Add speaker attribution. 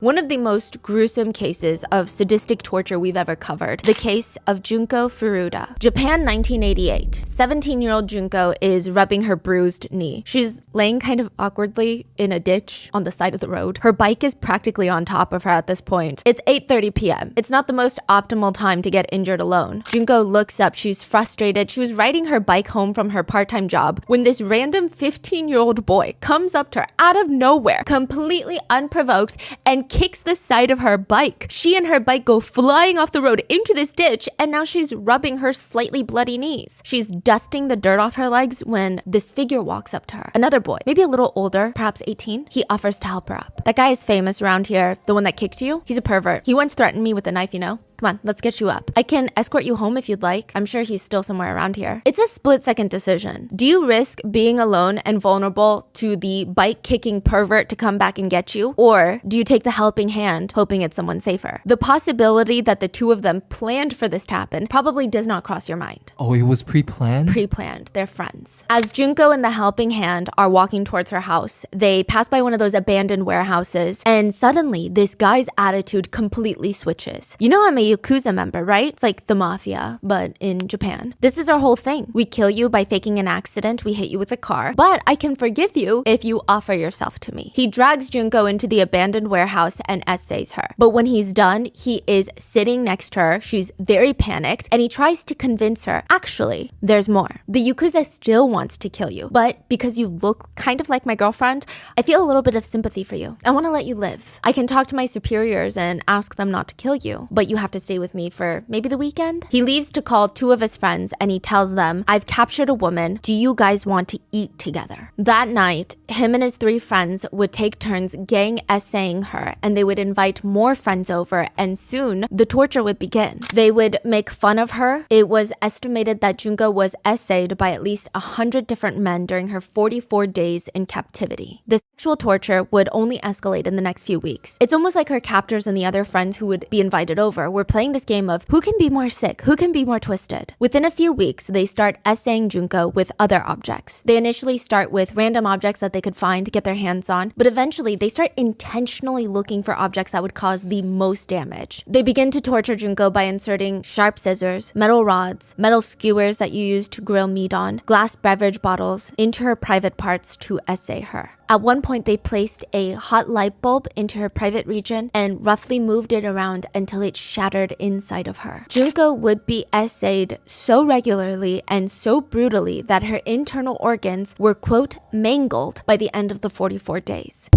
Speaker 1: One of the most gruesome cases of sadistic torture we've ever covered, the case of Junko Furuta. Japan, 1988. 17-year-old Junko is rubbing her bruised knee. She's laying kind of awkwardly in a ditch on the side of the road. Her bike is practically on top of her at this point. It's 8:30 p.m. It's not the most optimal time to get injured alone. Junko looks up. She's frustrated. She was riding her bike home from her part-time job when this random 15-year-old boy comes up to her out of nowhere, completely unprovoked, and kicks the side of her bike. She and her bike go flying off the road into this ditch, and now she's rubbing her slightly bloody knees. She's dusting the dirt off her legs when this figure walks up to her. Another boy, maybe a little older, perhaps 18. He offers to help her up. That guy is famous around here, the one that kicked you. He's a pervert. He once threatened me with a knife, you know? Come on, let's get you up. I can escort you home if you'd like. I'm sure he's still somewhere around here. It's a split-second decision. Do you risk being alone and vulnerable to the bike-kicking pervert to come back and get you? Or do you take the helping hand, hoping it's someone safer? The possibility that the two of them planned for this to happen probably does not cross your mind.
Speaker 2: Oh, it was pre-planned?
Speaker 1: Pre-planned. They're friends. As Junko and the helping hand are walking towards her house, they pass by one of those abandoned warehouses, and suddenly this guy's attitude completely switches. You know, I'm a Yakuza member, right? It's like the mafia, but in Japan. This is our whole thing. We kill you by faking an accident, we hit you with a car, but I can forgive you if you offer yourself to me. He drags Junko into the abandoned warehouse and essays her. But when he's done, he is sitting next to her. She's very panicked, and he tries to convince her, actually, there's more. The Yakuza still wants to kill you, but because you look kind of like my girlfriend, I feel a little bit of sympathy for you. I want to let you live. I can talk to my superiors and ask them not to kill you, but you have to stay with me for maybe the weekend. He leaves to call two of his friends, and he tells them, I've captured a woman. Do you guys want to eat together? That night, him and his three friends would take turns gang essaying her, and they would invite more friends over, and soon the torture would begin. They would make fun of her. It was estimated that Junko was essayed by at least 100 different men during her 44 days in captivity. The sexual torture would only escalate in the next few weeks. It's almost like her captors and the other friends who would be invited over were playing this game of who can be more sick, who can be more twisted. Within a few weeks, they start essaying Junko with other objects. They initially start with random objects that they could find to get their hands on, but eventually they start intentionally looking for objects that would cause the most damage. They begin to torture Junko by inserting sharp scissors, metal rods, metal skewers that you use to grill meat on, glass beverage bottles into her private parts to essay her. At one point, they placed a hot light bulb into her private region and roughly moved it around until it shattered inside of her. Junko would be essayed so regularly and so brutally that her internal organs were, quote, mangled by the end of the 44 days.